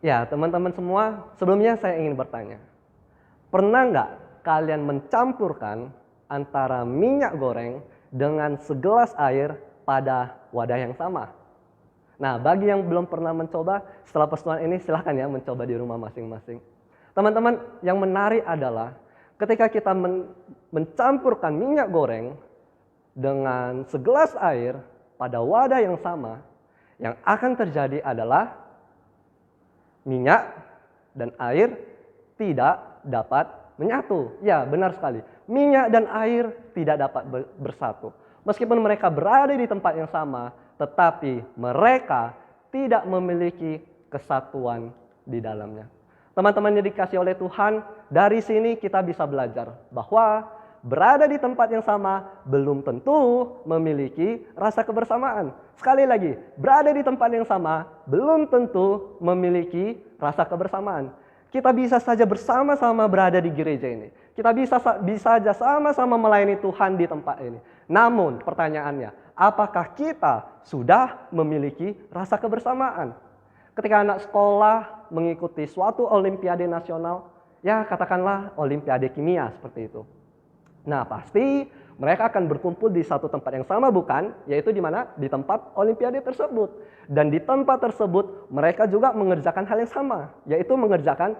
Ya, teman-teman semua, sebelumnya saya ingin bertanya. Pernah nggak kalian mencampurkan antara minyak goreng dengan segelas air pada wadah yang sama? Nah, bagi yang belum pernah mencoba, setelah pertemuan ini silahkan ya mencoba di rumah masing-masing. Teman-teman, yang menarik adalah ketika kita mencampurkan minyak goreng dengan segelas air pada wadah yang sama, yang akan terjadi adalah minyak dan air tidak dapat menyatu. Ya, benar sekali. Minyak dan air tidak dapat bersatu. Meskipun mereka berada di tempat yang sama, tetapi mereka tidak memiliki kesatuan di dalamnya. Teman-teman yang dikasih oleh Tuhan, dari sini kita bisa belajar bahwa berada di tempat yang sama belum tentu memiliki rasa kebersamaan. Sekali lagi, berada di tempat yang sama belum tentu memiliki rasa kebersamaan. Kita bisa saja bersama-sama berada di gereja ini. Kita bisa saja sama-sama melayani Tuhan di tempat ini. Namun pertanyaannya, apakah kita sudah memiliki rasa kebersamaan? Ketika anak sekolah mengikuti suatu olimpiade nasional, ya katakanlah olimpiade kimia seperti itu. Nah, pasti mereka akan berkumpul di satu tempat yang sama, bukan? Yaitu di mana? Di tempat olimpiade tersebut. Dan di tempat tersebut mereka juga mengerjakan hal yang sama, yaitu mengerjakan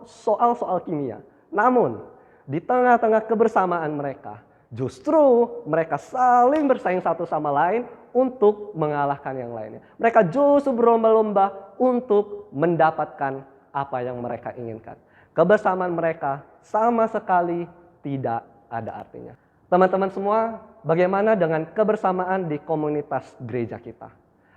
soal-soal kimia. Namun, di tengah-tengah kebersamaan mereka, justru mereka saling bersaing satu sama lain untuk mengalahkan yang lainnya. Mereka justru berlomba-lomba untuk mendapatkan apa yang mereka inginkan. Kebersamaan mereka sama sekali tidak ada artinya. Teman-teman semua, bagaimana dengan kebersamaan di komunitas gereja kita?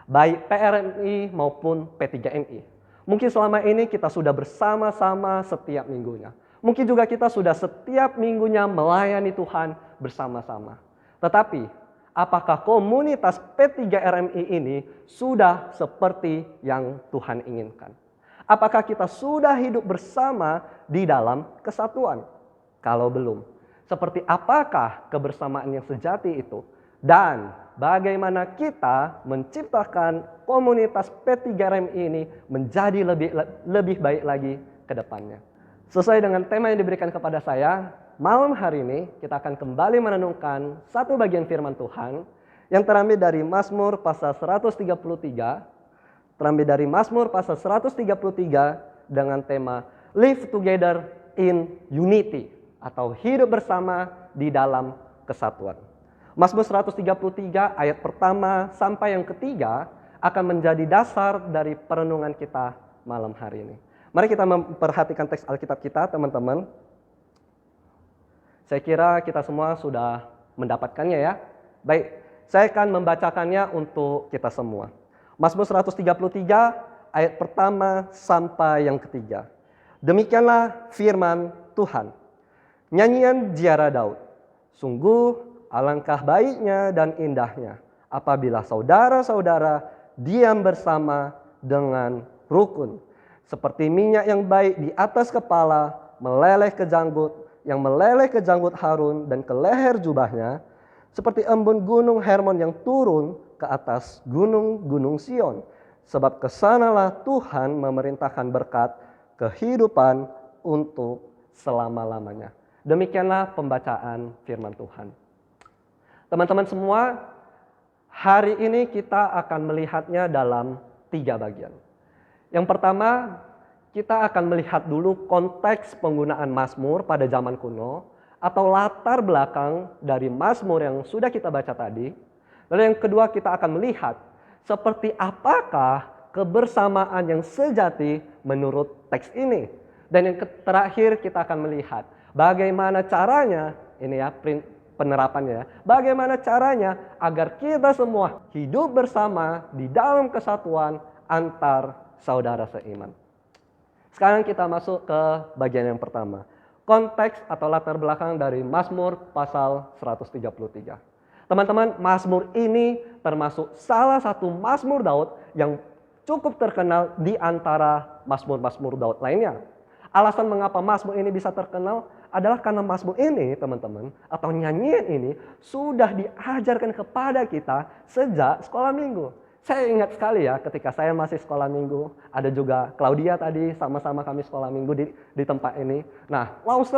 Baik PRMI maupun P3MI. Mungkin selama ini kita sudah bersama-sama setiap minggunya. Mungkin juga kita sudah setiap minggunya melayani Tuhan bersama-sama. Tetapi, apakah komunitas P3RMI ini sudah seperti yang Tuhan inginkan? Apakah kita sudah hidup bersama di dalam kesatuan? Kalau belum, seperti apakah kebersamaan yang sejati itu? Dan bagaimana kita menciptakan komunitas P3RMI ini menjadi lebih baik lagi ke depannya? Sesuai dengan tema yang diberikan kepada saya, malam hari ini kita akan kembali merenungkan satu bagian firman Tuhan yang terambil dari Mazmur pasal 133, terambil dari Mazmur pasal 133 dengan tema Live Together in Unity, atau hidup bersama di dalam kesatuan. Mazmur 133 ayat pertama sampai yang ketiga akan menjadi dasar dari perenungan kita malam hari ini. Mari kita memperhatikan teks Alkitab kita, teman-teman. Saya kira kita semua sudah mendapatkannya ya. Baik, saya akan membacakannya untuk kita semua. Mazmur 133 ayat pertama sampai yang ketiga. Demikianlah firman Tuhan. Nyanyian ziarah Daud. Sungguh alangkah baiknya dan indahnya apabila saudara-saudara diam bersama dengan rukun. Seperti minyak yang baik di atas kepala meleleh ke janggut, yang meleleh ke janggut Harun dan ke leher jubahnya, seperti embun gunung Hermon yang turun ke atas gunung-gunung Sion. Sebab kesanalah Tuhan memerintahkan berkat kehidupan untuk selama-lamanya. Demikianlah pembacaan firman Tuhan. Teman-teman semua, hari ini kita akan melihatnya dalam 3 bagian. Yang pertama, kita akan melihat dulu konteks penggunaan Mazmur pada zaman kuno atau latar belakang dari Mazmur yang sudah kita baca tadi. Lalu yang kedua, kita akan melihat seperti apakah kebersamaan yang sejati menurut teks ini. Dan yang terakhir, kita akan melihat bagaimana caranya, ini ya penerapannya, bagaimana caranya agar kita semua hidup bersama di dalam kesatuan antar saudara seiman. Sekarang kita masuk ke bagian yang pertama. Konteks atau latar belakang dari Mazmur pasal 133. Teman-teman, Mazmur ini termasuk salah satu Mazmur Daud yang cukup terkenal di antara Mazmur-Mazmur Daud lainnya. Alasan mengapa Mazmur ini bisa terkenal adalah karena Mazmur ini, teman-teman, atau nyanyian ini sudah diajarkan kepada kita sejak sekolah minggu. Saya ingat sekali ya ketika saya masih sekolah minggu, ada juga Claudia tadi, sama-sama kami sekolah minggu di tempat ini. Nah, lause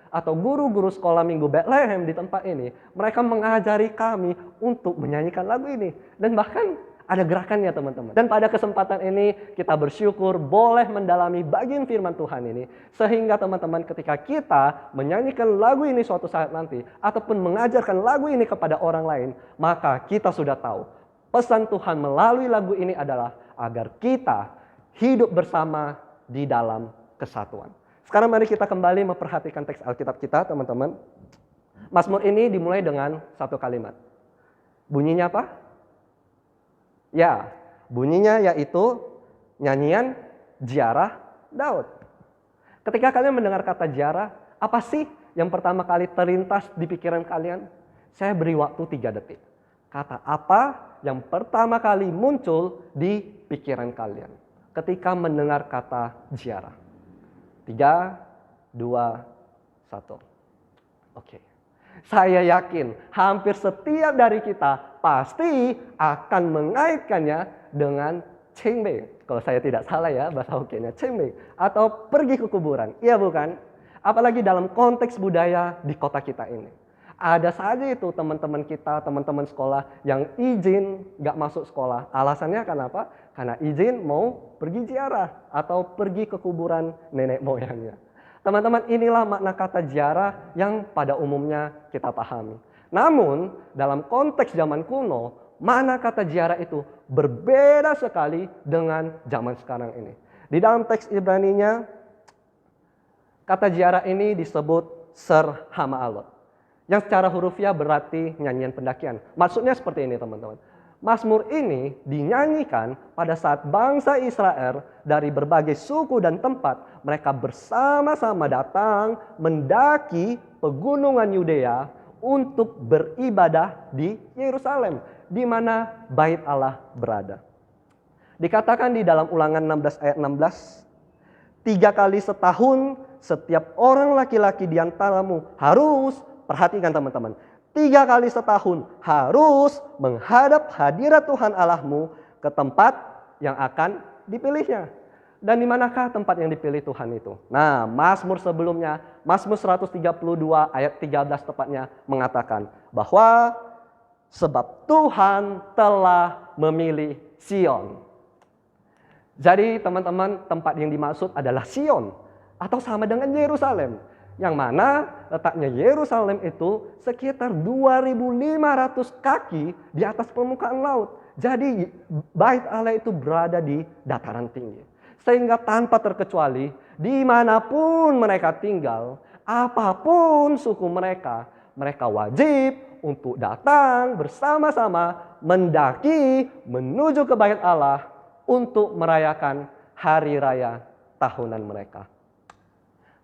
atau guru-guru sekolah minggu Bethlehem di tempat ini, mereka mengajari kami untuk menyanyikan lagu ini. Dan bahkan ada gerakannya teman-teman. Dan pada kesempatan ini kita bersyukur boleh mendalami bagian firman Tuhan ini. Sehingga teman-teman ketika kita menyanyikan lagu ini suatu saat nanti, ataupun mengajarkan lagu ini kepada orang lain, maka kita sudah tahu pesan Tuhan melalui lagu ini adalah agar kita hidup bersama di dalam kesatuan. Sekarang mari kita kembali memperhatikan teks Alkitab kita teman-teman. Mazmur ini dimulai dengan satu kalimat. Bunyinya apa? Ya, bunyinya yaitu nyanyian ziarah Daud. Ketika kalian mendengar kata ziarah, apa sih yang pertama kali terlintas di pikiran kalian? Saya beri waktu 3 detik. Kata apa yang pertama kali muncul di pikiran kalian ketika mendengar kata ziarah? 3, 2, 1. Oke. Saya yakin hampir setiap dari kita pasti akan mengaitkannya dengan cengbeng. Kalau saya tidak salah ya bahasa Hokkien-nya cengbeng. Atau pergi ke kuburan. Iya bukan? Apalagi dalam konteks budaya di kota kita ini. Ada saja itu teman-teman kita, teman-teman sekolah yang izin gak masuk sekolah. Alasannya kenapa? Karena izin mau pergi ziarah atau pergi ke kuburan nenek moyangnya. Teman-teman, inilah makna kata ziarah yang pada umumnya kita pahami. Namun, dalam konteks zaman kuno, makna kata ziarah itu berbeda sekali dengan zaman sekarang ini. Di dalam teks Ibraninya, kata ziarah ini disebut Ser Hama'alot. Yang secara hurufiah berarti nyanyian pendakian. Maksudnya seperti ini teman-teman. Mazmur ini dinyanyikan pada saat bangsa Israel dari berbagai suku dan tempat. Mereka bersama-sama datang mendaki pegunungan Yudea untuk beribadah di Yerusalem. Di mana bait Allah berada. Dikatakan di dalam Ulangan 16 ayat 16. 3 kali setahun setiap orang laki-laki di antaramu harus, perhatikan teman-teman, 3 kali setahun harus menghadap hadirat Tuhan Allahmu ke tempat yang akan dipilihnya. Dan di manakah tempat yang dipilih Tuhan itu? Nah, Mazmur sebelumnya, Mazmur 132 ayat 13 tepatnya mengatakan bahwa sebab Tuhan telah memilih Sion. Jadi teman-teman, tempat yang dimaksud adalah Sion atau sama dengan Yerusalem. Yang mana letaknya Yerusalem itu sekitar 2.500 kaki di atas permukaan laut. Jadi bait Allah itu berada di dataran tinggi. Sehingga tanpa terkecuali dimanapun mereka tinggal, apapun suku mereka, mereka wajib untuk datang bersama-sama mendaki menuju ke bait Allah untuk merayakan hari raya tahunan mereka.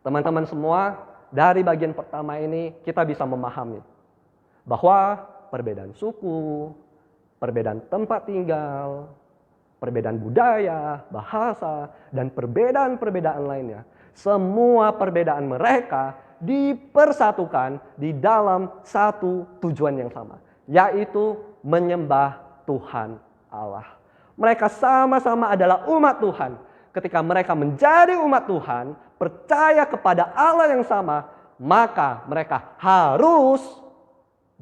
Teman-teman semua, dari bagian pertama ini kita bisa memahami bahwa perbedaan suku, perbedaan tempat tinggal, perbedaan budaya, bahasa, dan perbedaan-perbedaan lainnya. Semua perbedaan mereka dipersatukan di dalam satu tujuan yang sama, yaitu menyembah Tuhan Allah. Mereka sama-sama adalah umat Tuhan. Ketika mereka menjadi umat Tuhan, percaya kepada Allah yang sama, maka mereka harus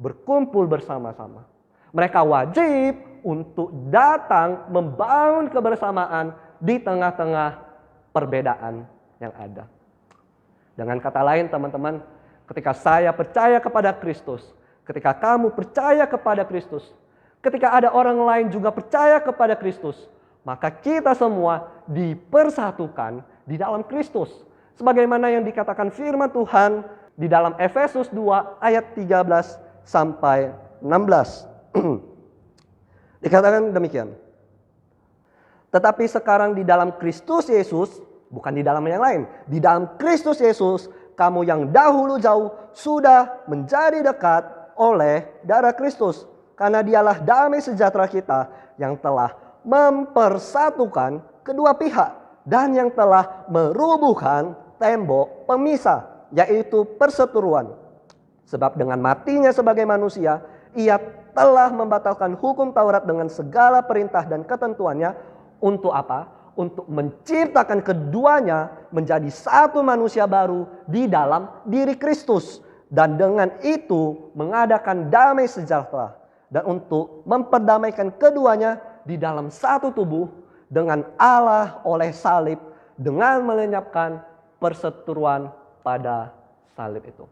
berkumpul bersama-sama. Mereka wajib untuk datang membangun kebersamaan di tengah-tengah perbedaan yang ada. Dengan kata lain teman-teman, ketika saya percaya kepada Kristus, ketika kamu percaya kepada Kristus, ketika ada orang lain juga percaya kepada Kristus, maka kita semua dipersatukan di dalam Kristus. Sebagaimana yang dikatakan firman Tuhan di dalam Efesus 2 ayat 13 sampai 16. Dikatakan demikian. Tetapi sekarang di dalam Kristus Yesus, bukan di dalam yang lain, di dalam Kristus Yesus, kamu yang dahulu jauh sudah menjadi dekat oleh darah Kristus. Karena dialah damai sejahtera kita yang telah mempersatukan kedua pihak dan yang telah merubuhkan tembok pemisah, yaitu perseteruan. Sebab dengan matinya sebagai manusia, ia telah membatalkan hukum Taurat dengan segala perintah dan ketentuannya. Untuk apa? Untuk menciptakan keduanya menjadi satu manusia baru di dalam diri Kristus. Dan dengan itu mengadakan damai sejahtera. Dan untuk memperdamaikan keduanya di dalam satu tubuh dengan Allah oleh salib, dengan melenyapkan perseteruan pada salib itu.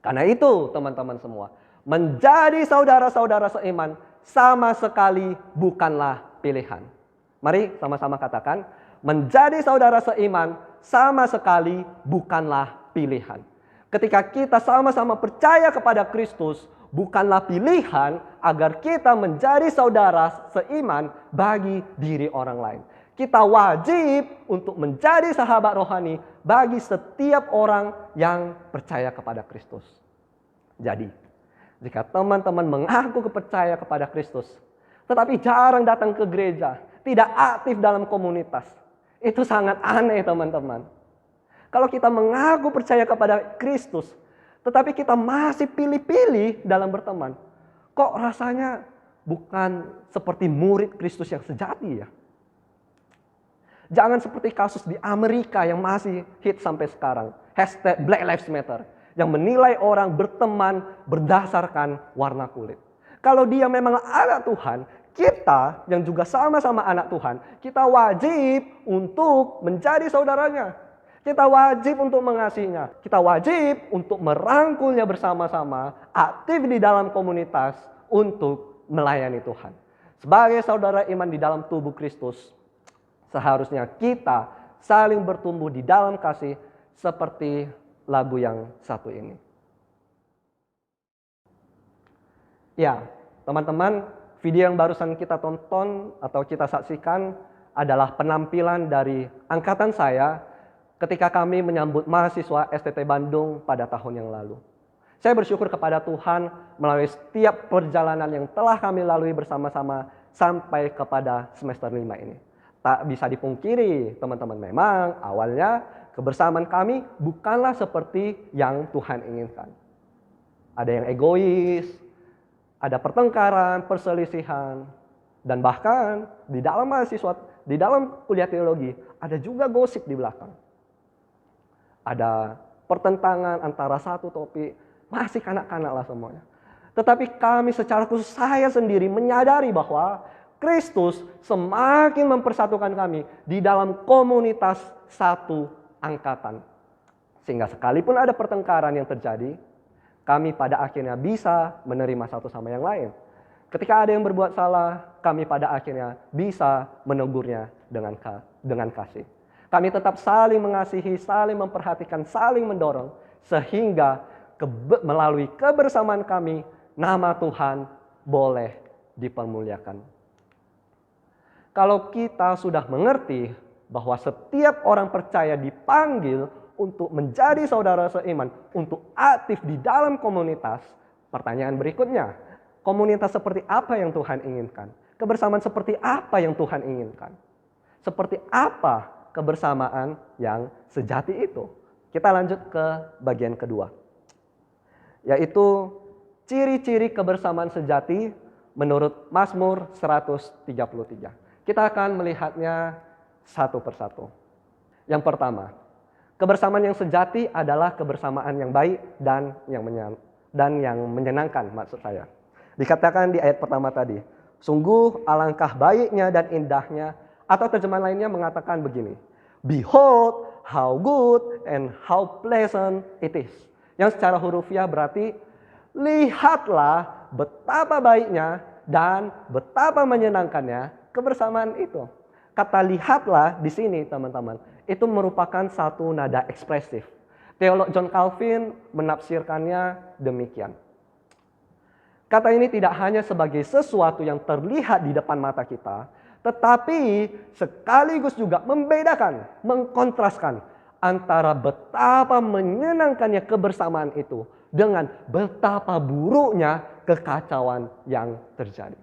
Karena itu teman-teman semua, menjadi saudara-saudara seiman sama sekali bukanlah pilihan. Mari sama-sama katakan, menjadi saudara seiman sama sekali bukanlah pilihan. Ketika kita sama-sama percaya kepada Kristus, bukanlah pilihan agar kita menjadi saudara seiman bagi diri orang lain. Kita wajib untuk menjadi sahabat rohani bagi setiap orang yang percaya kepada Kristus. Jadi, jika teman-teman mengaku percaya kepada Kristus, tetapi jarang datang ke gereja, tidak aktif dalam komunitas, itu sangat aneh teman-teman. Kalau kita mengaku percaya kepada Kristus, tetapi kita masih pilih-pilih dalam berteman, kok rasanya bukan seperti murid Kristus yang sejati ya? Jangan seperti kasus di Amerika yang masih hit sampai sekarang. Hashtag Black Lives Matter. Yang menilai orang berteman berdasarkan warna kulit. Kalau dia memang anak Tuhan, kita yang juga sama-sama anak Tuhan, kita wajib untuk menjadi saudaranya. Kita wajib untuk mengasihinya. Kita wajib untuk merangkulnya bersama-sama, aktif di dalam komunitas untuk melayani Tuhan. Sebagai saudara iman di dalam tubuh Kristus, seharusnya kita saling bertumbuh di dalam kasih seperti lagu yang satu ini. Ya, teman-teman, video yang barusan kita tonton atau kita saksikan adalah penampilan dari angkatan saya ketika kami menyambut mahasiswa STT Bandung pada tahun yang lalu. Saya bersyukur kepada Tuhan melalui setiap perjalanan yang telah kami lalui bersama-sama sampai kepada semester 5 ini. Tak bisa dipungkiri teman-teman, memang awalnya kebersamaan kami bukanlah seperti yang Tuhan inginkan. Ada yang egois, ada pertengkaran, perselisihan, dan bahkan di dalam mahasiswa, di dalam kuliah teologi, ada juga gosip di belakang. Ada pertentangan antara satu topik, masih kanak-kanak lah semuanya. Tetapi kami secara khusus, saya sendiri menyadari bahwa Kristus semakin mempersatukan kami di dalam komunitas satu angkatan. Sehingga sekalipun ada pertengkaran yang terjadi, kami pada akhirnya bisa menerima satu sama yang lain. Ketika ada yang berbuat salah, kami pada akhirnya bisa menegurnya dengan kasih. Kami tetap saling mengasihi, saling memperhatikan, saling mendorong. Sehingga melalui kebersamaan kami, nama Tuhan boleh dipermuliakan. Kalau kita sudah mengerti bahwa setiap orang percaya dipanggil untuk menjadi saudara seiman, untuk aktif di dalam komunitas, pertanyaan berikutnya, komunitas seperti apa yang Tuhan inginkan? Kebersamaan seperti apa yang Tuhan inginkan? Seperti apa kebersamaan yang sejati itu? Kita lanjut ke bagian kedua, yaitu ciri-ciri kebersamaan sejati menurut Mazmur 133. Kita akan melihatnya satu persatu. Yang pertama, kebersamaan yang sejati adalah kebersamaan yang baik dan yang menyenangkan, maksud saya. Dikatakan di ayat pertama tadi, sungguh alangkah baiknya dan indahnya, atau terjemahan lainnya mengatakan begini, behold how good and how pleasant it is. Yang secara hurufiah berarti, lihatlah betapa baiknya dan betapa menyenangkannya kebersamaan itu. Kata lihatlah di sini teman-teman, itu merupakan satu nada ekspresif. Teolog John Calvin menafsirkannya demikian. Kata ini tidak hanya sebagai sesuatu yang terlihat di depan mata kita, tetapi sekaligus juga membedakan, mengkontraskan antara betapa menyenangkannya kebersamaan itu dengan betapa buruknya kekacauan yang terjadi.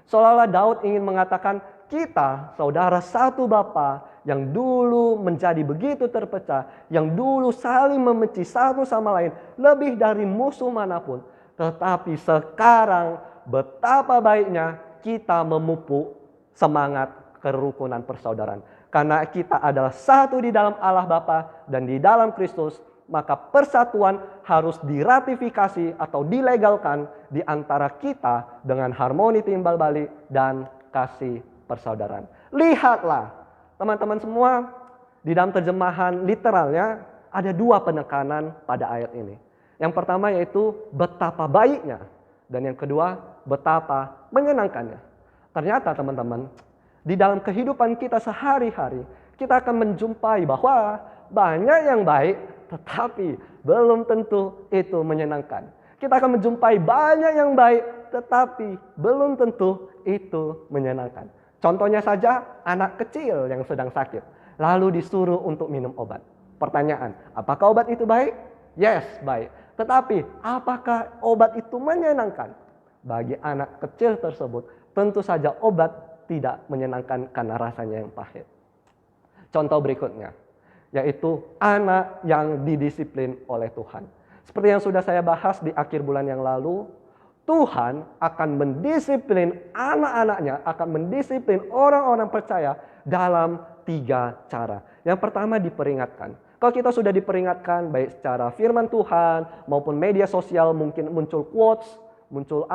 Seolah-olah Daud ingin mengatakan, kita saudara satu Bapa yang dulu menjadi begitu terpecah, yang dulu saling membenci satu sama lain lebih dari musuh manapun, tetapi sekarang betapa baiknya kita memupuk semangat kerukunan persaudaraan. Karena kita adalah satu di dalam Allah Bapa dan di dalam Kristus, maka persatuan harus diratifikasi atau dilegalkan di antara kita dengan harmoni timbal balik dan kasih persaudaraan. Lihatlah teman-teman semua, di dalam terjemahan literalnya ada dua penekanan pada ayat ini. Yang pertama yaitu betapa baiknya, dan yang kedua betapa menyenangkannya. Ternyata teman-teman, di dalam kehidupan kita sehari-hari, kita akan menjumpai bahwa banyak yang baik, tetapi belum tentu itu menyenangkan. Kita akan menjumpai banyak yang baik, tetapi belum tentu itu menyenangkan. Contohnya saja anak kecil yang sedang sakit, lalu disuruh untuk minum obat. Pertanyaan, apakah obat itu baik? Yes, baik. Tetapi apakah obat itu menyenangkan? Bagi anak kecil tersebut, tentu saja obat tidak menyenangkan karena rasanya yang pahit. Contoh berikutnya, yaitu anak yang didisiplin oleh Tuhan. Seperti yang sudah saya bahas di akhir bulan yang lalu, Tuhan akan mendisiplin anak-anaknya, akan mendisiplin orang-orang percaya dalam 3 cara. Yang pertama diperingatkan. Kalau kita sudah diperingatkan baik secara firman Tuhan maupun media sosial, mungkin muncul quotes, muncul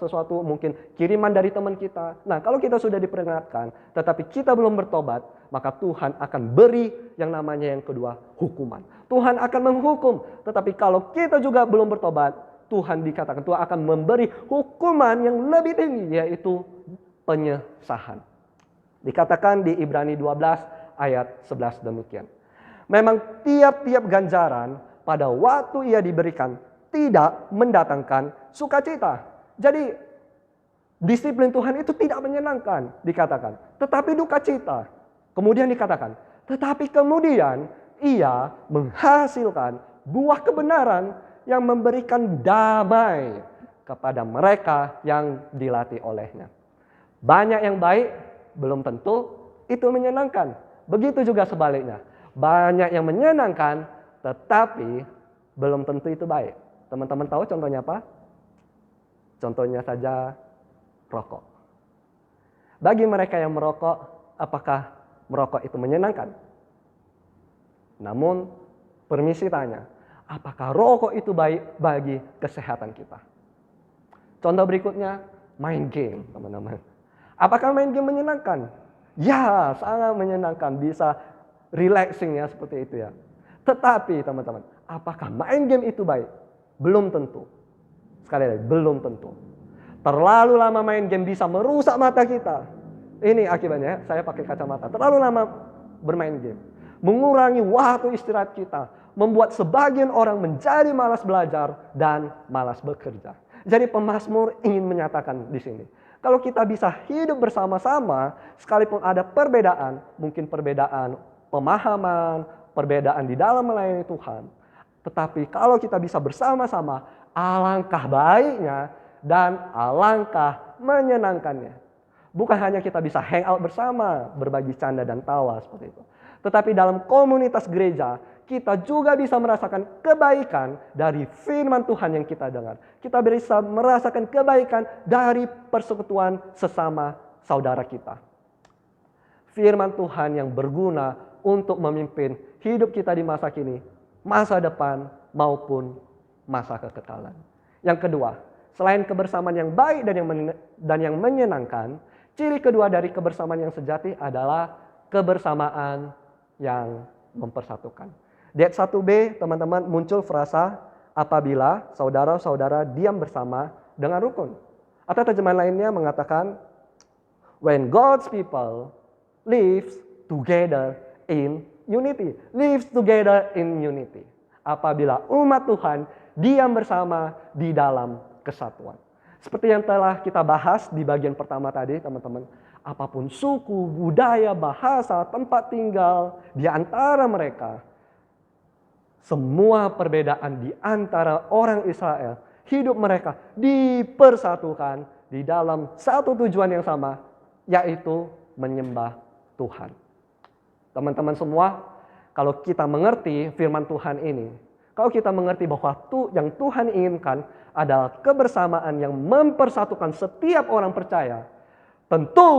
sesuatu mungkin kiriman dari teman kita. Nah, kalau kita sudah diperingatkan tetapi kita belum bertobat, maka Tuhan akan beri yang namanya yang kedua, hukuman. Tuhan akan menghukum. Tetapi kalau kita juga belum bertobat, Tuhan dikatakan Tuhan akan memberi hukuman yang lebih tinggi, yaitu penyesahan. Dikatakan di Ibrani 12 ayat 11 demikian. Memang tiap-tiap ganjaran pada waktu ia diberikan tidak mendatangkan sukacita. Jadi disiplin Tuhan itu tidak menyenangkan, dikatakan, tetapi duka cita. Kemudian dikatakan, tetapi kemudian ia menghasilkan buah kebenaran yang memberikan damai kepada mereka yang dilatih olehnya. Banyak yang baik belum tentu itu menyenangkan. Begitu juga sebaliknya. Banyak yang menyenangkan tetapi belum tentu itu baik. Teman-teman tahu contohnya apa? Contohnya saja rokok. Bagi mereka yang merokok, apakah merokok itu menyenangkan? Namun permisi tanya, apakah rokok itu baik bagi kesehatan kita? Contoh berikutnya, main game, teman-teman. Apakah main game menyenangkan? Ya, sangat menyenangkan, bisa relaxing ya seperti itu ya. Tetapi teman-teman, apakah main game itu baik? Belum tentu. Sekali lagi, belum tentu. Terlalu lama main game bisa merusak mata kita. Ini akibatnya, saya pakai kacamata. Terlalu lama bermain game mengurangi waktu istirahat kita, membuat sebagian orang menjadi malas belajar dan malas bekerja. Jadi pemazmur ingin menyatakan di sini, kalau kita bisa hidup bersama-sama, sekalipun ada perbedaan, mungkin perbedaan pemahaman, perbedaan di dalam melayani Tuhan, tetapi kalau kita bisa bersama-sama, alangkah baiknya dan alangkah menyenangkannya. Bukan hanya kita bisa hangout bersama, berbagi canda dan tawa seperti itu. Tetapi dalam komunitas gereja, kita juga bisa merasakan kebaikan dari firman Tuhan yang kita dengar. Kita bisa merasakan kebaikan dari persekutuan sesama saudara kita. Firman Tuhan yang berguna untuk memimpin hidup kita di masa kini, masa depan maupun masa kekekalan. Yang kedua, selain kebersamaan yang baik dan yang menyenangkan, ciri kedua dari kebersamaan yang sejati adalah kebersamaan yang mempersatukan. Di ayat 1b, teman-teman, muncul frasa apabila saudara-saudara diam bersama dengan rukun. Atau terjemahan lainnya mengatakan, when God's people lives together in unity. Lives together in unity. Apabila umat Tuhan diam bersama di dalam kesatuan. Seperti yang telah kita bahas di bagian pertama tadi, teman-teman. Apapun suku, budaya, bahasa, tempat tinggal di antara mereka. Semua perbedaan di antara orang Israel, hidup mereka dipersatukan di dalam satu tujuan yang sama, yaitu menyembah Tuhan. Teman-teman semua, kalau kita mengerti firman Tuhan ini, Kalau kita mengerti bahwa yang Tuhan inginkan adalah kebersamaan yang mempersatukan setiap orang percaya, tentu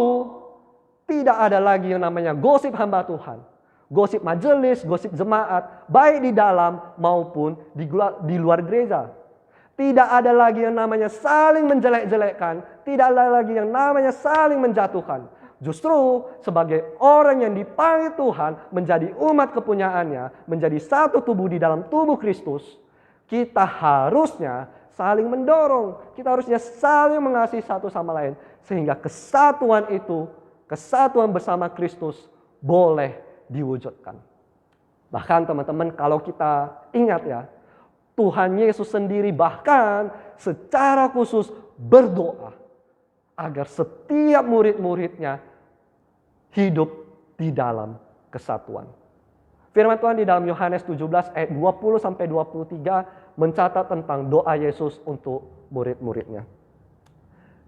tidak ada lagi yang namanya gosip hamba Tuhan, gosip majelis, gosip jemaat, baik di dalam maupun di luar gereja. Tidak ada lagi yang namanya saling menjelek-jelekkan, tidak ada lagi yang namanya saling menjatuhkan. Justru sebagai orang yang dipanggil Tuhan menjadi umat kepunyaannya, menjadi satu tubuh di dalam tubuh Kristus, kita harusnya saling mendorong, kita harusnya saling mengasihi satu sama lain, sehingga kesatuan itu, kesatuan bersama Kristus boleh diwujudkan. Bahkan teman-teman, kalau kita ingat ya, Tuhan Yesus sendiri bahkan secara khusus berdoa agar setiap murid-muridnya hidup di dalam kesatuan. Firman Tuhan di dalam Yohanes 17 ayat 20-23 mencatat tentang doa Yesus untuk murid-muridnya.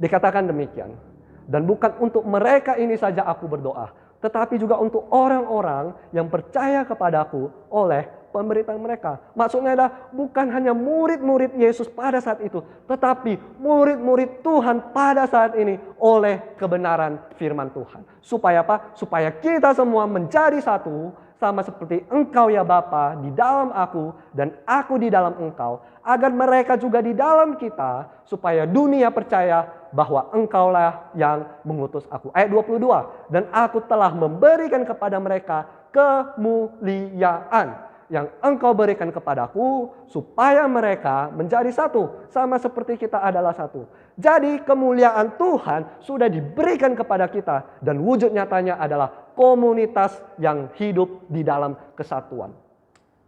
Dikatakan demikian, dan bukan untuk mereka ini saja aku berdoa, tetapi juga untuk orang-orang yang percaya kepadaku oleh pemberitaan mereka. Maksudnya adalah bukan hanya murid-murid Yesus pada saat itu, tetapi murid-murid Tuhan pada saat ini oleh kebenaran firman Tuhan. Supaya apa? Supaya kita semua menjadi satu, sama seperti Engkau ya Bapa di dalam aku dan aku di dalam Engkau, agar mereka juga di dalam kita, supaya dunia percaya bahwa Engkaulah yang mengutus aku. Ayat 22, dan aku telah memberikan kepada mereka kemuliaan yang Engkau berikan kepadaku, supaya mereka menjadi satu, sama seperti kita adalah satu. Jadi kemuliaan Tuhan sudah diberikan kepada kita, dan wujud nyatanya adalah komunitas yang hidup di dalam kesatuan.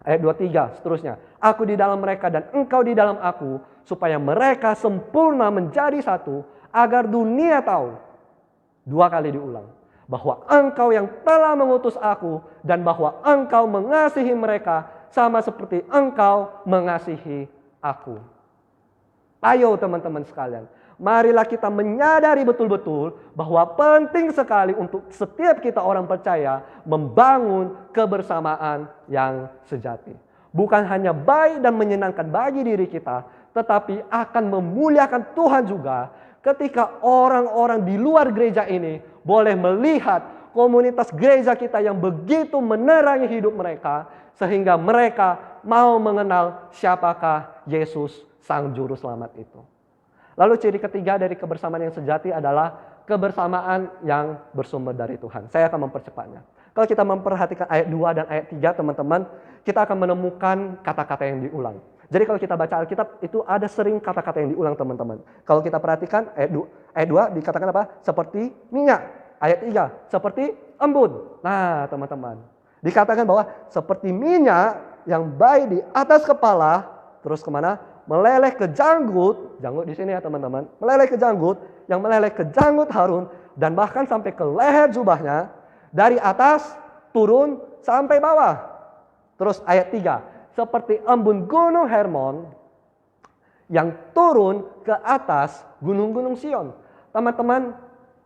Ayat 23 seterusnya, aku di dalam mereka dan Engkau di dalam aku, supaya mereka sempurna menjadi satu, agar dunia tahu, dua kali diulang, bahwa Engkau yang telah mengutus aku, dan bahwa Engkau mengasihi mereka sama seperti Engkau mengasihi aku. Ayo teman-teman sekalian, marilah kita menyadari betul-betul bahwa penting sekali untuk setiap kita orang percaya membangun kebersamaan yang sejati. Bukan hanya baik dan menyenangkan bagi diri kita, tetapi akan memuliakan Tuhan juga ketika orang-orang di luar gereja ini boleh melihat komunitas gereja kita yang begitu menerangi hidup mereka, sehingga mereka mau mengenal siapakah Yesus Sang Juru Selamat itu. Lalu ciri ketiga dari kebersamaan yang sejati adalah kebersamaan yang bersumber dari Tuhan. Saya akan mempercepatnya. Kalau kita memperhatikan ayat 2 dan ayat 3 teman-teman, kita akan menemukan kata-kata yang diulang. Jadi kalau kita baca Alkitab itu ada sering kata-kata yang diulang teman-teman. Kalau kita perhatikan ayat 2 dikatakan apa? Seperti minyak. Ayat 3, seperti embun. Nah teman-teman, dikatakan bahwa seperti minyak yang baik di atas kepala, terus kemana? Meleleh ke janggut di sini ya teman-teman, meleleh ke janggut, yang meleleh ke janggut Harun, dan bahkan sampai ke leher jubahnya, dari atas turun sampai bawah. Terus ayat 3, seperti embun gunung Hermon yang turun ke atas gunung-gunung Sion. Teman-teman,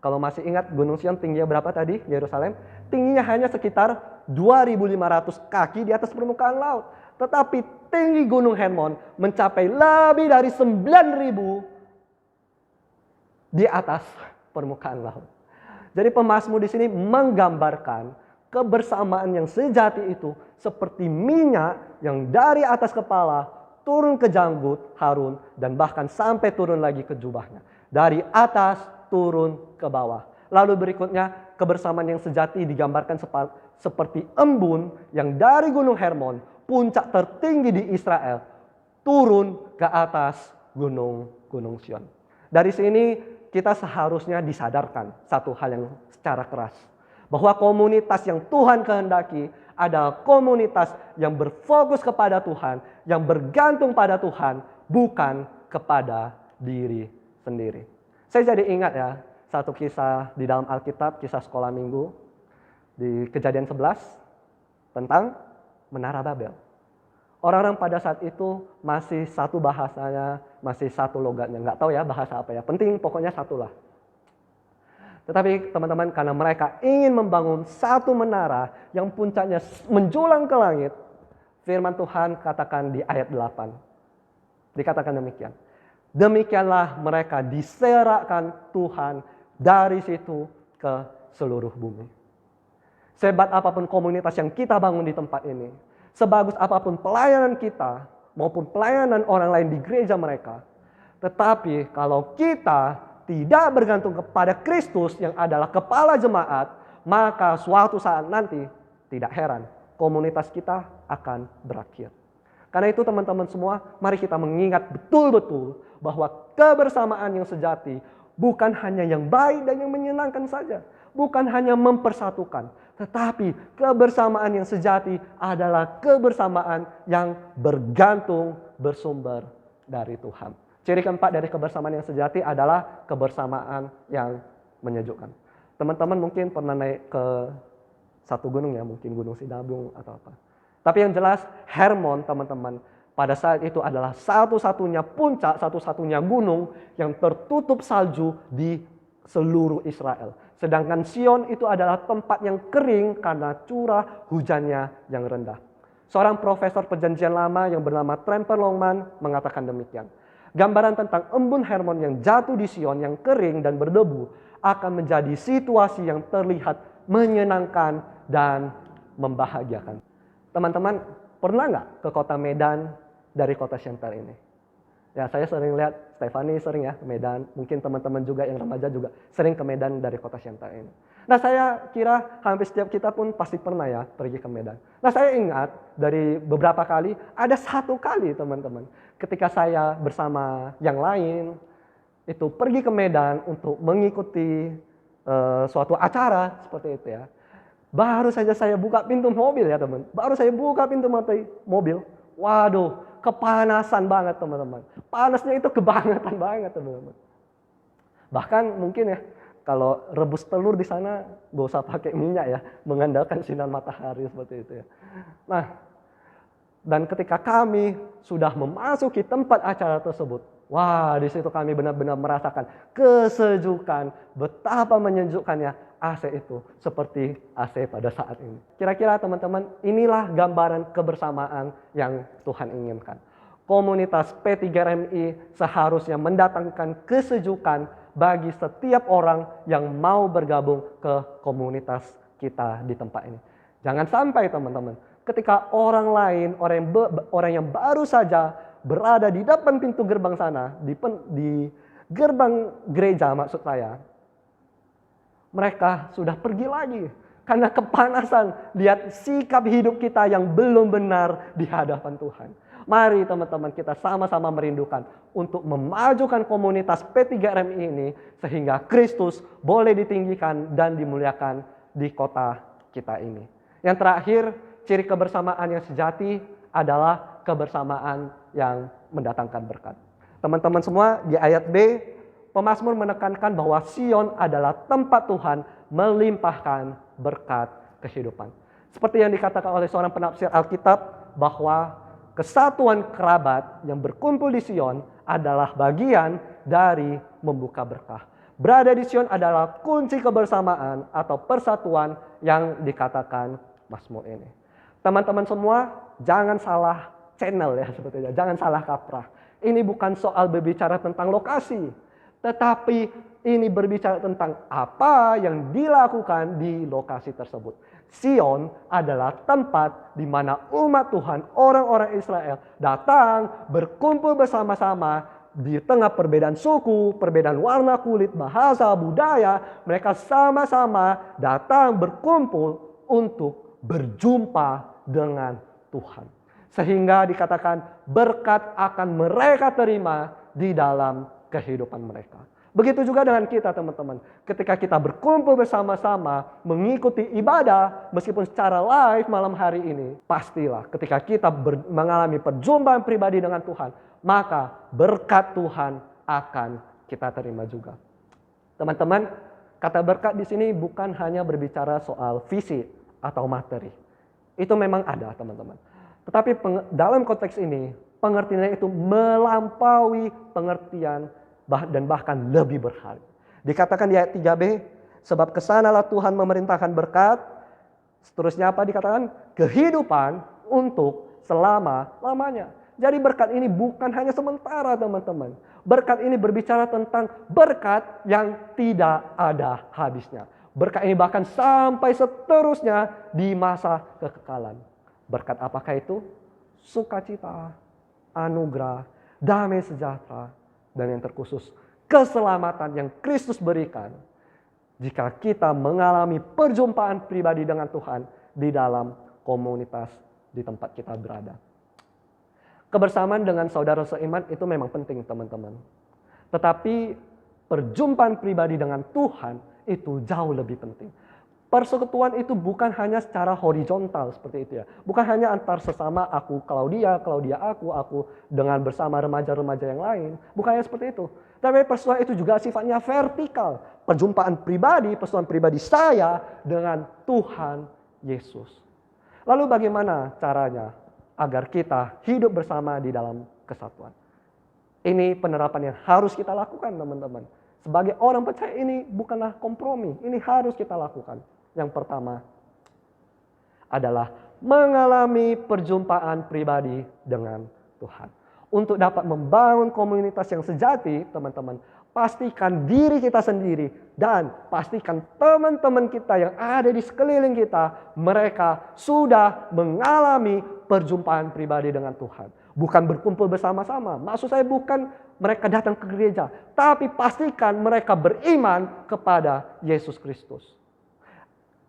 kalau masih ingat gunung Sion tingginya berapa tadi? Yerusalem tingginya hanya sekitar 2.500 kaki di atas permukaan laut. Tetapi tinggi gunung Hermon mencapai lebih dari 9.000 di atas permukaan laut. Jadi pemazmur di sini menggambarkan kebersamaan yang sejati itu seperti minyak yang dari atas kepala turun ke janggut Harun, dan bahkan sampai turun lagi ke jubahnya. Dari atas turun ke bawah. Lalu berikutnya kebersamaan yang sejati digambarkan seperti embun yang dari gunung Hermon, puncak tertinggi di Israel, turun ke atas gunung Sion. Dari sini kita seharusnya disadarkan satu hal yang secara keras, bahwa komunitas yang Tuhan kehendaki adalah komunitas yang berfokus kepada Tuhan, yang bergantung pada Tuhan, bukan kepada diri sendiri. Saya jadi ingat ya, satu kisah di dalam Alkitab, kisah sekolah minggu, di Kejadian 11, tentang Menara Babel. Orang-orang pada saat itu masih satu bahasanya, masih satu logatnya. Nggak tahu ya bahasa apa ya, penting pokoknya satulah. Tetapi teman-teman, karena mereka ingin membangun satu menara yang puncaknya menjulang ke langit, Firman Tuhan katakan di ayat 8. Dikatakan demikian. Demikianlah mereka diserahkan Tuhan dari situ ke seluruh bumi. Sehebat apapun komunitas yang kita bangun di tempat ini, sebagus apapun pelayanan kita maupun pelayanan orang lain di gereja mereka, tetapi kalau kita tidak bergantung kepada Kristus yang adalah kepala jemaat, maka suatu saat nanti tidak heran komunitas kita akan berakhir. Karena itu teman-teman semua, mari kita mengingat betul-betul bahwa kebersamaan yang sejati bukan hanya yang baik dan yang menyenangkan saja. Bukan hanya mempersatukan. Tetapi kebersamaan yang sejati adalah kebersamaan yang bergantung bersumber dari Tuhan. Ciri keempat dari kebersamaan yang sejati adalah kebersamaan yang menyejukkan. Teman-teman mungkin pernah naik ke satu gunung ya, mungkin Gunung Sinabung atau apa. Tapi yang jelas Hermon teman-teman pada saat itu adalah satu-satunya puncak, satu-satunya gunung yang tertutup salju di seluruh Israel. Sedangkan Sion itu adalah tempat yang kering karena curah hujannya yang rendah. Seorang profesor perjanjian lama yang bernama Tremper Longman mengatakan demikian. Gambaran tentang embun Hermon yang jatuh di Sion yang kering dan berdebu akan menjadi situasi yang terlihat menyenangkan dan membahagiakan. Teman-teman, pernah nggak ke kota Medan dari kota Siantar ini? Ya, saya sering lihat, Stefani sering ya ke Medan. Mungkin teman-teman juga yang remaja juga sering ke Medan dari kota Siantar ini. Nah, saya kira hampir setiap kita pun pasti pernah ya pergi ke Medan. Nah, saya ingat dari beberapa kali, ada satu kali teman-teman, ketika saya bersama yang lain, itu pergi ke Medan untuk mengikuti suatu acara seperti itu ya. Baru saja saya buka pintu mobil ya teman. Baru saya buka pintu mobil. Waduh, kepanasan banget teman-teman. Panasnya itu kebangetan banget teman-teman. Bahkan mungkin ya, kalau rebus telur di sana gak usah pakai minyak ya. Mengandalkan sinar matahari seperti itu ya. Nah, dan ketika kami sudah memasuki tempat acara tersebut, wah, di situ kami benar-benar merasakan kesejukan, betapa menyejukkannya AC itu seperti AC pada saat ini. Kira-kira teman-teman, inilah gambaran kebersamaan yang Tuhan inginkan. Komunitas P3RMI seharusnya mendatangkan kesejukan bagi setiap orang yang mau bergabung ke komunitas kita di tempat ini. Jangan sampai teman-teman, ketika orang lain, orang yang baru saja berada di depan pintu gerbang sana, di gerbang gereja maksud saya, mereka sudah pergi lagi karena kepanasan lihat sikap hidup kita yang belum benar di hadapan Tuhan. Mari teman-teman kita sama-sama merindukan untuk memajukan komunitas P3RMI ini sehingga Kristus boleh ditinggikan dan dimuliakan di kota kita ini. Yang terakhir, ciri kebersamaan yang sejati adalah kebersamaan yang mendatangkan berkat. Teman-teman semua, di ayat B, pemazmur menekankan bahwa Sion adalah tempat Tuhan melimpahkan berkat kehidupan. Seperti yang dikatakan oleh seorang penafsir Alkitab bahwa kesatuan kerabat yang berkumpul di Sion adalah bagian dari membuka berkah. Berada di Sion adalah kunci kebersamaan atau persatuan yang dikatakan Mazmur ini. Teman-teman semua, jangan salah channel ya sebetulnya, jangan salah kaprah. Ini bukan soal berbicara tentang lokasi, tetapi ini berbicara tentang apa yang dilakukan di lokasi tersebut. Sion adalah tempat di mana umat Tuhan, orang-orang Israel datang berkumpul bersama-sama di tengah perbedaan suku, perbedaan warna kulit, bahasa, budaya. Mereka sama-sama datang berkumpul untuk berjumpa dengan Tuhan. Sehingga dikatakan berkat akan mereka terima di dalam kehidupan mereka. Begitu juga dengan kita teman-teman. Ketika kita berkumpul bersama-sama mengikuti ibadah meskipun secara live malam hari ini. Pastilah ketika kita mengalami perjumpaan pribadi dengan Tuhan. Maka berkat Tuhan akan kita terima juga. Teman-teman, kata berkat di sini bukan hanya berbicara soal visi atau materi. Itu memang ada teman-teman. Tetapi dalam konteks ini pengertiannya itu melampaui pengertian dan bahkan lebih berharga. Dikatakan di ayat 3b, sebab kesanalah Tuhan memerintahkan berkat. Seterusnya apa dikatakan? Kehidupan untuk selama-lamanya. Jadi berkat ini bukan hanya sementara, teman-teman. Berkat ini berbicara tentang berkat yang tidak ada habisnya. Berkat ini bahkan sampai seterusnya di masa kekekalan. Berkat apakah itu? Sukacita, anugerah, damai sejahtera, dan yang terkhusus keselamatan yang Kristus berikan jika kita mengalami perjumpaan pribadi dengan Tuhan di dalam komunitas di tempat kita berada. Kebersamaan dengan saudara seiman itu memang penting, teman-teman. Tetapi perjumpaan pribadi dengan Tuhan itu jauh lebih penting. Persekutuan itu bukan hanya secara horizontal seperti itu ya. Bukan hanya antar sesama aku, Claudia aku dengan bersama remaja-remaja yang lain. Bukan hanya seperti itu. Tapi persekutuan itu juga sifatnya vertikal. Perjumpaan pribadi saya dengan Tuhan Yesus. Lalu bagaimana caranya agar kita hidup bersama di dalam kesatuan? Ini penerapan yang harus kita lakukan, teman-teman. Sebagai orang percaya ini bukanlah kompromi. Ini harus kita lakukan. Yang pertama adalah mengalami perjumpaan pribadi dengan Tuhan. Untuk dapat membangun komunitas yang sejati, teman-teman, pastikan diri kita sendiri dan pastikan teman-teman kita yang ada di sekeliling kita, mereka sudah mengalami perjumpaan pribadi dengan Tuhan. Bukan berkumpul bersama-sama. Maksud saya bukan mereka datang ke gereja, tapi pastikan mereka beriman kepada Yesus Kristus.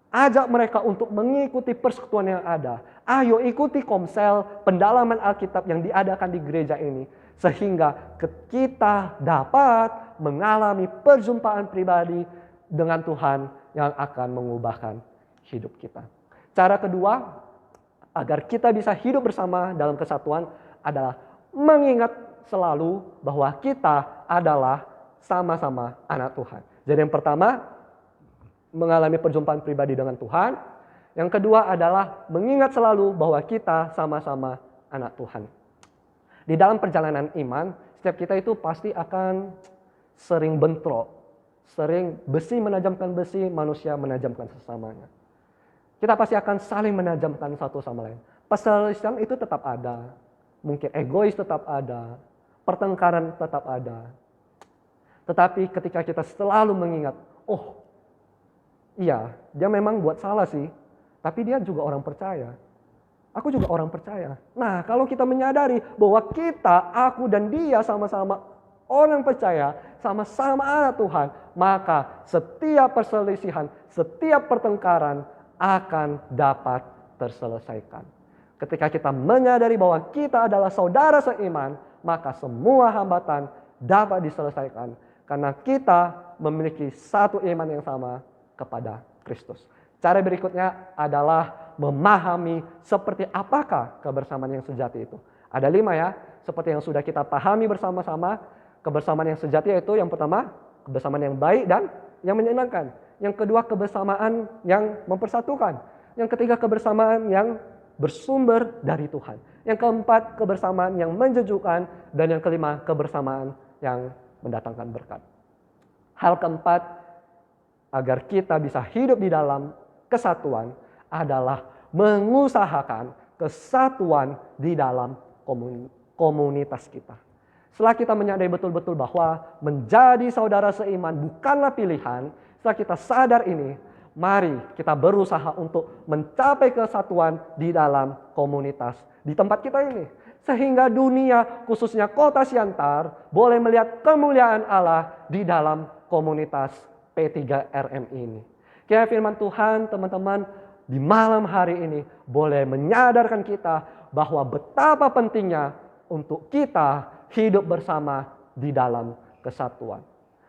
Ajak mereka untuk mengikuti persekutuan yang ada. Ayo ikuti komsel pendalaman Alkitab yang diadakan di gereja ini. Sehingga kita dapat mengalami perjumpaan pribadi dengan Tuhan yang akan mengubahkan hidup kita. Cara kedua, agar kita bisa hidup bersama dalam kesatuan adalah mengingat selalu bahwa kita adalah sama-sama anak Tuhan. Jadi yang pertama, mengalami perjumpaan pribadi dengan Tuhan. Yang kedua adalah mengingat selalu bahwa kita sama-sama anak Tuhan. Di dalam perjalanan iman, setiap kita itu pasti akan sering bentrok. Sering besi menajamkan besi, manusia menajamkan sesamanya. Kita pasti akan saling menajamkan satu sama lain. Perselisihan itu tetap ada. Mungkin egois tetap ada. Pertengkaran tetap ada. Tetapi ketika kita selalu mengingat, oh iya, dia memang buat salah sih, tapi dia juga orang percaya. Aku juga orang percaya. Nah, kalau kita menyadari bahwa kita, aku dan dia sama-sama orang percaya, sama-sama anak Tuhan, maka setiap perselisihan, setiap pertengkaran akan dapat terselesaikan. Ketika kita menyadari bahwa kita adalah saudara seiman, maka semua hambatan dapat diselesaikan. Karena kita memiliki satu iman yang sama kepada Kristus. Cara berikutnya adalah memahami seperti apakah kebersamaan yang sejati itu. Ada 5 ya, seperti yang sudah kita pahami bersama-sama. Kebersamaan yang sejati yaitu yang pertama, kebersamaan yang baik dan yang menyenangkan. Yang kedua, kebersamaan yang mempersatukan. Yang ketiga, kebersamaan yang bersumber dari Tuhan. Yang keempat, kebersamaan yang menjejukkan. Dan yang kelima, kebersamaan yang mendatangkan berkat. Hal keempat, agar kita bisa hidup di dalam kesatuan adalah mengusahakan kesatuan di dalam komunitas kita. Setelah kita menyadari betul-betul bahwa menjadi saudara seiman bukanlah pilihan, setelah kita sadar ini, mari kita berusaha untuk mencapai kesatuan di dalam komunitas di tempat kita ini. Sehingga dunia, khususnya kota Siantar, boleh melihat kemuliaan Allah di dalam komunitas P3RM ini. Kiranya firman Tuhan, teman-teman, di malam hari ini boleh menyadarkan kita bahwa betapa pentingnya untuk kita hidup bersama di dalam kesatuan.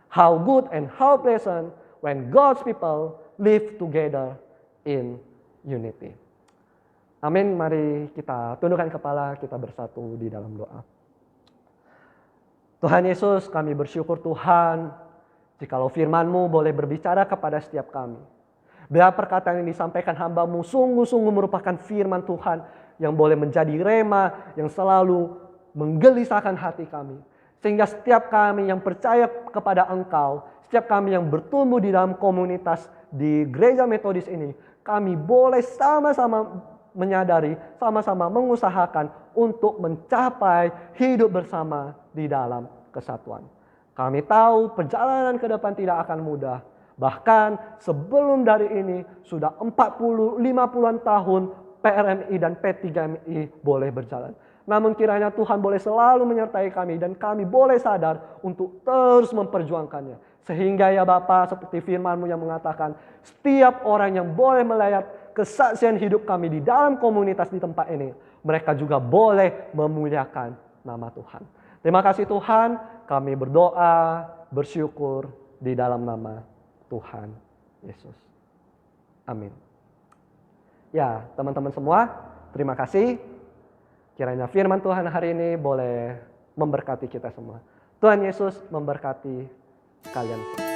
How good and how pleasant when God's people live together in unity. Amin, mari kita tundukkan kepala, kita bersatu di dalam doa. Tuhan Yesus, kami bersyukur Tuhan, jikalau firman-Mu boleh berbicara kepada setiap kami. Biar perkataan yang disampaikan hamba-Mu sungguh-sungguh merupakan firman Tuhan yang boleh menjadi rema yang selalu menggelisahkan hati kami. Sehingga setiap kami yang percaya kepada Engkau, setiap kami yang bertumbuh di dalam komunitas di Gereja Metodis ini, kami boleh sama-sama menyadari, sama-sama mengusahakan untuk mencapai hidup bersama di dalam kesatuan. Kami tahu perjalanan ke depan tidak akan mudah. Bahkan sebelum dari ini sudah 40-50an tahun PRMI dan P3MI boleh berjalan. Namun kiranya Tuhan boleh selalu menyertai kami dan kami boleh sadar untuk terus memperjuangkannya. Sehingga ya Bapa, seperti firman-Mu yang mengatakan, setiap orang yang boleh melihat kesaksian hidup kami di dalam komunitas di tempat ini, mereka juga boleh memuliakan nama Tuhan. Terima kasih Tuhan, kami berdoa, bersyukur di dalam nama Tuhan Yesus. Amin. Ya, teman-teman semua, terima kasih. Kiranya firman Tuhan hari ini boleh memberkati kita semua. Tuhan Yesus memberkati kalian semua.